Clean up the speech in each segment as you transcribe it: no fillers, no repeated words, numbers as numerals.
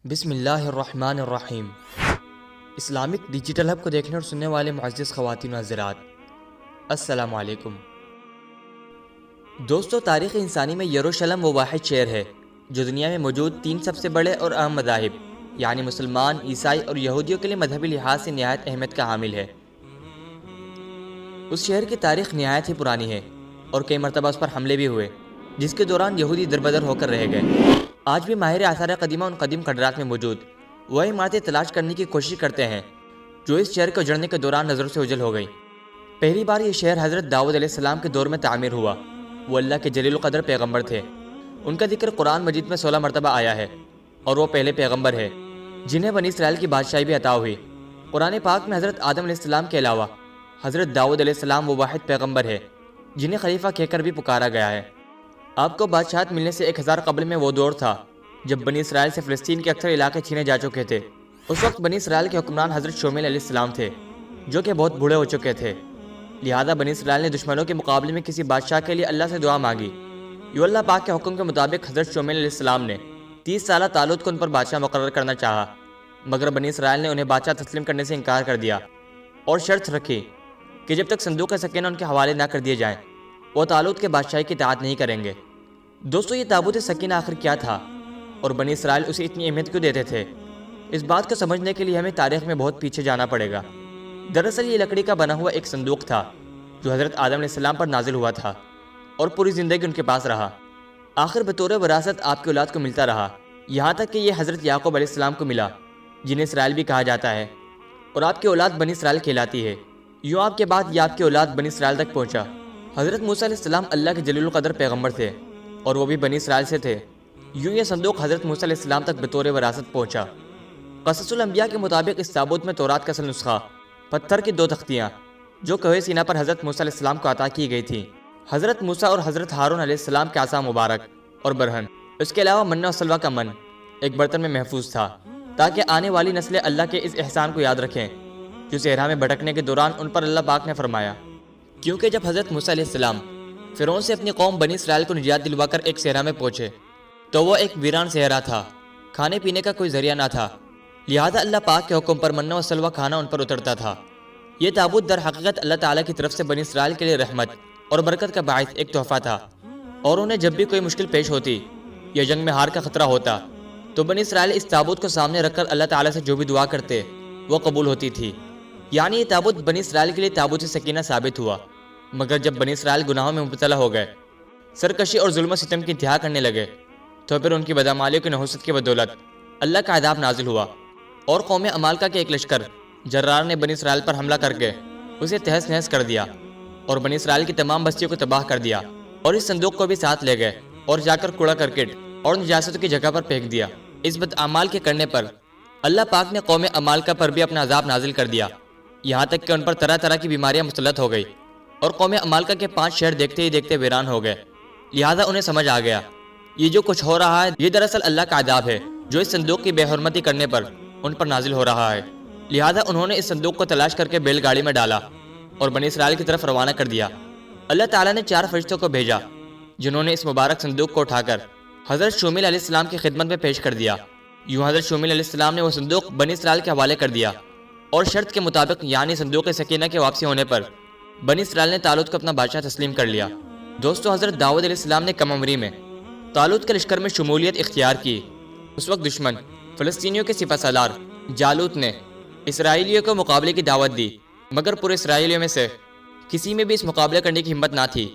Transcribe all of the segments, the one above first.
بسم اللہ الرحمن الرحیم۔ اسلامک ڈیجیٹل ہب کو دیکھنے اور سننے والے معزز خواتین و حضرات، السلام علیکم۔ دوستو، تاریخ انسانی میں یروشلم وہ واحد شہر ہے جو دنیا میں موجود 3 سب سے بڑے اور اہم مذاہب یعنی مسلمان، عیسائی اور یہودیوں کے لیے مذہبی لحاظ سے نہایت اہمیت کا حامل ہے۔ اس شہر کی تاریخ نہایت ہی پرانی ہے اور کئی مرتبہ اس پر حملے بھی ہوئے، جس کے دوران یہودی دربدر ہو کر رہ گئے۔ آج بھی ماہر آثار قدیمہ ان قدیم کھنڈرات میں موجود وہ عمارتیں تلاش کرنے کی کوشش کرتے ہیں جو اس شہر کے اجڑنے کے دوران نظروں سے اوجھل ہو گئی۔ پہلی بار یہ شہر حضرت داؤد علیہ السلام کے دور میں تعمیر ہوا۔ وہ اللہ کے جلیل القدر پیغمبر تھے۔ ان کا ذکر قرآن مجید میں 16 مرتبہ آیا ہے اور وہ پہلے پیغمبر ہے جنہیں بنی اسرائیل کی بادشاہی بھی عطا ہوئی۔ قرآن پاک میں حضرت آدم علیہ السلام کے علاوہ حضرت داؤد علیہ السلام وہ واحد پیغمبر ہے جنہیں خلیفہ کہہ کر بھی پکارا گیا ہے۔ آپ کو بادشاہت ملنے سے 1000 قبل میں وہ دور تھا جب بنی اسرائیل سے فلسطین کے اکثر علاقے چھینے جا چکے تھے۔ اس وقت بنی اسرائیل کے حکمران حضرت شمویل علیہ السلام تھے جو کہ بہت بوڑھے ہو چکے تھے۔ لہذا بنی اسرائیل نے دشمنوں کے مقابلے میں کسی بادشاہ کے لیے اللہ سے دعا مانگی۔ یوں اللہ پاک کے حکم کے مطابق حضرت شمویل علیہ السلام نے 30 سالہ طالوت کو ان پر بادشاہ مقرر کرنا چاہا، مگر بنی اسرائیل نے انہیں بادشاہ تسلیم کرنے سے انکار کر دیا اور شرط رکھی کہ جب تک صندوق سکینہ ان کے حوالے نہ کر دیے جائیں وہ طالوت کے بادشاہی کی اطاعت نہیں کریں گے۔ دوستو، یہ تابوت سکینہ آخر کیا تھا اور بنی اسرائیل اسے اتنی اہمیت کیوں دیتے تھے؟ اس بات کو سمجھنے کے لیے ہمیں تاریخ میں بہت پیچھے جانا پڑے گا۔ دراصل یہ لکڑی کا بنا ہوا ایک صندوق تھا جو حضرت آدم علیہ السلام پر نازل ہوا تھا اور پوری زندگی ان کے پاس رہا۔ آخر بطور وراثت آپ کی اولاد کو ملتا رہا، یہاں تک کہ یہ حضرت یعقوب علیہ السلام کو ملا جنہیں اسرائیل بھی کہا جاتا ہے، اور آپ کی اولاد بنی اسرائیل کہلاتی ہے۔ یوں آپ کے بعد یہ آپ کی اولاد بنی اسرائیل تک پہنچا۔ حضرت موسیٰ علیہ السلام اللہ کے جلیل القدر پیغمبر تھے اور وہ بھی بنی اسرائیل سے تھے۔ یوں یہ صندوق حضرت موسیٰ علیہ السلام تک بطور وراثت پہنچا۔ قصص الانبیاء کے مطابق اس تابوت میں تورات کا اصل نسخہ، پتھر کی 2 تختیاں جو کوہ سینا پر حضرت موسیٰ علیہ السلام کو عطا کی گئی تھیں، حضرت موسیٰ اور حضرت ہارون علیہ السلام کے عصا مبارک اور برہن، اس کے علاوہ منہ و سلوہ کا من ایک برتن میں محفوظ تھا تاکہ آنے والی نسلیں اللہ کے اس احسان کو یاد رکھیں جو صحرا میں بھٹکنے کے دوران ان پر اللہ پاک نے فرمایا۔ کیونکہ جب حضرت موسیٰ علیہ السلام فرعون سے اپنی قوم بنی اسرائیل کو نجات دلوا کر ایک صحرا میں پہنچے تو وہ ایک ویران صحرا تھا، کھانے پینے کا کوئی ذریعہ نہ تھا، لہذا اللہ پاک کے حکم پر منہ و سلوہ کھانا ان پر اترتا تھا۔ یہ تابوت در حقیقت اللہ تعالیٰ کی طرف سے بنی اسرائیل کے لیے رحمت اور برکت کا باعث ایک تحفہ تھا، اور انہیں جب بھی کوئی مشکل پیش ہوتی یا جنگ میں ہار کا خطرہ ہوتا تو بنی اسرائیل اس تابوت کو سامنے رکھ کر اللہ تعالیٰ سے جو بھی دعا کرتے وہ قبول ہوتی تھی۔ یعنی یہ تابوت بنی اسرائیل کے لیے تابوت سکینہ ثابت ہوا۔ مگر جب بنی اسرائیل گناہوں میں مبتلا ہو گئے، سرکشی اور ظلم و ستم کی انتہا کرنے لگے، تو پھر ان کی بدعمالیوں کی نحوست کی بدولت اللہ کا عذاب نازل ہوا، اور قوم عمالقہ کے ایک لشکر جرار نے بنی اسرائیل پر حملہ کر کے اسے تہس نہس کر دیا اور بنی اسرائیل کی تمام بستیوں کو تباہ کر دیا، اور اس صندوق کو بھی ساتھ لے گئے اور جا کر کوڑا کرکٹ اور نجاستوں کی جگہ پر پھینک دیا۔ اس بدعمال کے کرنے پر اللہ پاک نے قوم عمالقہ پر بھی اپنا عذاب نازل کر دیا، یہاں تک کہ ان پر طرح طرح کی بیماریاں مسلط ہو گئی، اور قوم عمالقہ کے 5 شہر دیکھتے ہی دیکھتے ویران ہو گئے۔ لہذا انہیں سمجھ آ گیا یہ جو کچھ ہو رہا ہے یہ دراصل اللہ کا عذاب ہے جو اس صندوق کی بے حرمتی کرنے پر ان پر نازل ہو رہا ہے۔ لہذا انہوں نے اس صندوق کو تلاش کر کے بیل گاڑی میں ڈالا اور بنی اسرائیل کی طرف روانہ کر دیا۔ اللہ تعالیٰ نے 4 فرشتوں کو بھیجا جنہوں نے اس مبارک صندوق کو اٹھا کر حضرت شمویل علیہ السلام کی خدمت میں پیش کر دیا۔ یوں حضرت شمویل علیہ السلام نے وہ صندوق بنی اسرائیل کے حوالے کر دیا، اور شرط کے مطابق یعنی صندوق سکینہ کے واپسی ہونے پر بنی اسرائیل نے طالوت کو اپنا بادشاہ تسلیم کر لیا۔ دوستو، حضرت داؤد علیہ السلام نے کم عمری میں طالوت کے لشکر میں شمولیت اختیار کی۔ اس وقت دشمن فلسطینیوں کے سپہ سالار جالوت نے اسرائیلیوں کو مقابلے کی دعوت دی، مگر پورے اسرائیلیوں میں سے کسی میں بھی اس مقابلہ کرنے کی ہمت نہ تھی۔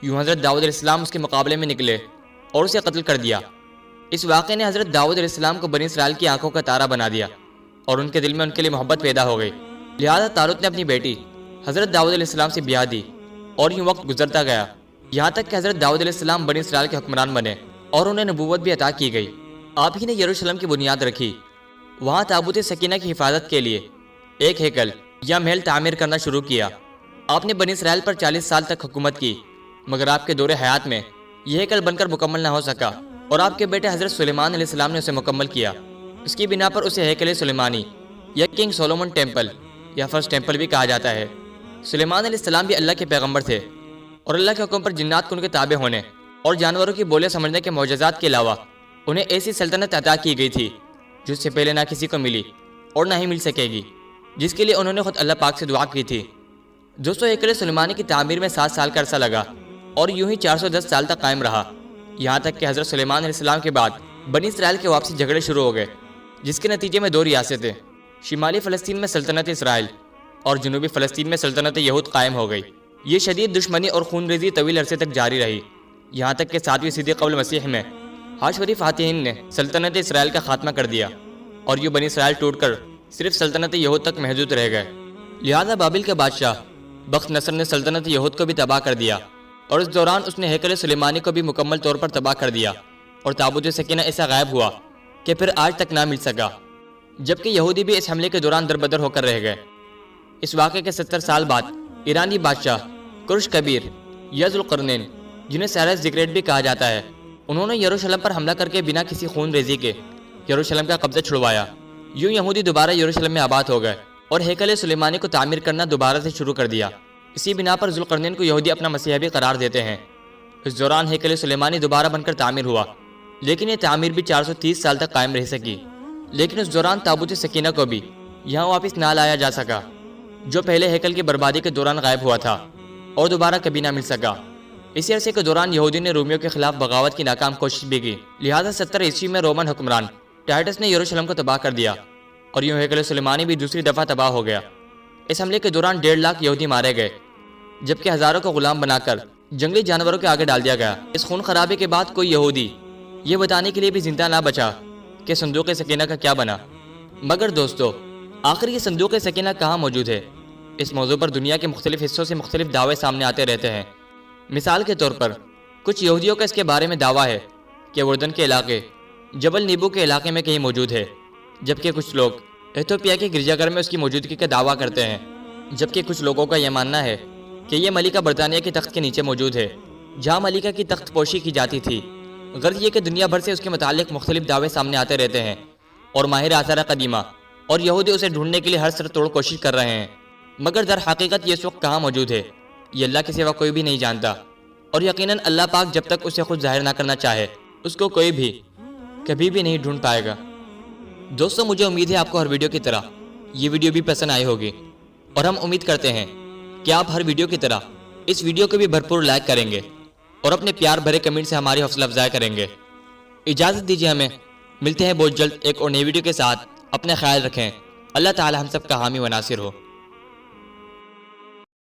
یوں حضرت داؤد علیہ السلام اس کے مقابلے میں نکلے اور اسے قتل کر دیا۔ اس واقعے نے حضرت داؤد علیہ السلام کو بنی اسرائیل کی آنکھوں کا تارا بنا دیا اور ان کے دل میں ان کے لیے محبت پیدا ہو گئی۔ لہذا طالوت نے اپنی بیٹی حضرت داؤد علیہ السلام سے بیاہ دی، اور یوں وقت گزرتا گیا یہاں تک کہ حضرت داؤد علیہ السلام بنی اسرائیل کے حکمران بنے اور انہیں نبوت بھی عطا کی گئی۔ آپ ہی نے یروشلم کی بنیاد رکھی، وہاں تابوت سکینہ کی حفاظت کے لیے ایک ہیکل یا محل تعمیر کرنا شروع کیا۔ آپ نے بنی اسرائیل پر 40 سال تک حکومت کی، مگر آپ کے دور حیات میں یہ ہیکل بن کر مکمل نہ ہو سکا، اور آپ کے بیٹے حضرت سلیمان علیہ السلام نے اسے مکمل کیا۔ اس کی بنا پر اسے ہیکل سلیمانی یا کنگ سولومن ٹیمپل یا فرسٹ ٹیمپل بھی کہا جاتا ہے۔ سلیمان علیہ السلام بھی اللہ کے پیغمبر تھے، اور اللہ کے حکم پر جنات کو ان کے تابع ہونے اور جانوروں کی بولیں سمجھنے کے معجزات کے علاوہ انہیں ایسی سلطنت عطا کی گئی تھی جو اس سے پہلے نہ کسی کو ملی اور نہ ہی مل سکے گی، جس کے لیے انہوں نے خود اللہ پاک سے دعا کی تھی۔ دوستو، ہیکل سلیمانی کی تعمیر میں 7 سال کا عرصہ لگا اور یوں ہی 410 سال تک قائم رہا، یہاں تک کہ حضرت سلیمان علیہ السلام کے بعد بنی اسرائیل کے واپسی جھگڑے شروع ہو گئے، جس کے نتیجے میں 2 ریاستیں، شمالی فلسطین میں سلطنت اسرائیل اور جنوبی فلسطین میں سلطنت یہود قائم ہو گئی۔ یہ شدید دشمنی اور خون ریزی طویل عرصے تک جاری رہی، یہاں تک کہ 7ویں صدی قبل مسیح میں ہاشوری فاتحین نے سلطنت اسرائیل کا خاتمہ کر دیا اور یوں بنی اسرائیل ٹوٹ کر صرف سلطنت یہود تک محدود رہ گئے۔ لہذا بابل کے بادشاہ بخت نصر نے سلطنت یہود کو بھی تباہ کر دیا، اور اس دوران اس نے ہیکل سلیمانی کو بھی مکمل طور پر تباہ کر دیا، اور تابوت سکینہ ایسا غائب ہوا کہ پھر آج تک نہ مل سکا، جبکہ یہودی بھی اس حملے کے دوران دربدر ہو کر رہ گئے۔ اس واقعے کے 70 سال بعد ایرانی بادشاہ کرش کبیر یا ذوالقرنین، جنہیں سائرس دی گریٹ بھی کہا جاتا ہے، انہوں نے یروشلم پر حملہ کر کے بنا کسی خون ریزی کے یروشلم کا قبضہ چھڑوایا۔ یوں یہودی دوبارہ یروشلم میں آباد ہو گئے اور ہیکل سلیمانی کو تعمیر کرنا دوبارہ سے شروع کر دیا۔ اسی بنا پر ذوالقرنین کو یہودی اپنا مسیحا بھی قرار دیتے ہیں۔ اس دوران ہیکل سلیمانی دوبارہ بن کر تعمیر ہوا، لیکن یہ تعمیر بھی 430 سال تک قائم رہ سکی۔ لیکن اس دوران تابوت سکینہ کو بھی یہاں واپس نہ لایا جا سکا، جو پہلے ہیکل کی بربادی کے دوران غائب ہوا تھا اور دوبارہ کبھی نہ مل سکا۔ اسی عرصے کے دوران یہودی نے رومیوں کے خلاف بغاوت کی ناکام کوشش بھی کی، لہذا 70 عیسوی میں رومن حکمران ٹائٹس نے یروشلم کو تباہ کر دیا اور یوں ہیکل سلیمانی بھی دوسری دفعہ تباہ ہو گیا۔ اس حملے کے دوران 1.5 لاکھ یہودی مارے گئے، جبکہ ہزاروں کو غلام بنا کر جنگلی جانوروں کے آگے ڈال دیا گیا۔ اس خون خرابے کے بعد کوئی یہودی یہ بتانے کے لیے بھی زندہ نہ بچا کہ صندوق سکینہ کا کیا بنا۔ مگر دوستو، آخر یہ صندوق سکینہ کہاں موجود ہے؟ اس موضوع پر دنیا کے مختلف حصوں سے مختلف دعوے سامنے آتے رہتے ہیں۔ مثال کے طور پر کچھ یہودیوں کا اس کے بارے میں دعویٰ ہے کہ اردن کے علاقے جبل نیبو کے علاقے میں کہیں موجود ہے، جبکہ کچھ لوگ ایتھوپیا کے گرجا گھر میں اس کی موجودگی کا دعویٰ کرتے ہیں، جبکہ کچھ لوگوں کا یہ ماننا ہے کہ یہ ملکہ برطانیہ کے تخت کے نیچے موجود ہے، جہاں ملکہ کی تخت پوشی کی جاتی تھی۔ غرض یہ کہ دنیا بھر سے اس کے متعلق مختلف دعوے سامنے آتے رہتے ہیں، اور ماہر آثار قدیمہ اور یہودی اسے ڈھونڈنے کے لیے ہر سر توڑ کوشش کر رہے ہیں، مگر در حقیقت یہ اس وقت کہاں موجود ہے یہ اللہ کے سوا کوئی بھی نہیں جانتا، اور یقیناً اللہ پاک جب تک اسے خود ظاہر نہ کرنا چاہے اس کو کوئی بھی کبھی بھی نہیں ڈھونڈ پائے گا۔ دوستو، مجھے امید ہے آپ کو ہر ویڈیو کی طرح یہ ویڈیو بھی پسند آئی ہوگی، اور ہم امید کرتے ہیں کہ آپ ہر ویڈیو کی طرح اس ویڈیو کو بھی بھرپور لائک کریں گے اور اپنے پیار بھرے کمنٹ سے ہماری حوصلہ افزائی کریں گے۔ اجازت دیجیے، ہمیں ملتے ہیں بہت جلد ایک اور نئی ویڈیو کے ساتھ۔ اپنا خیال رکھیں۔ اللہ تعالی ہم سب کا حامی و ناصر ہو۔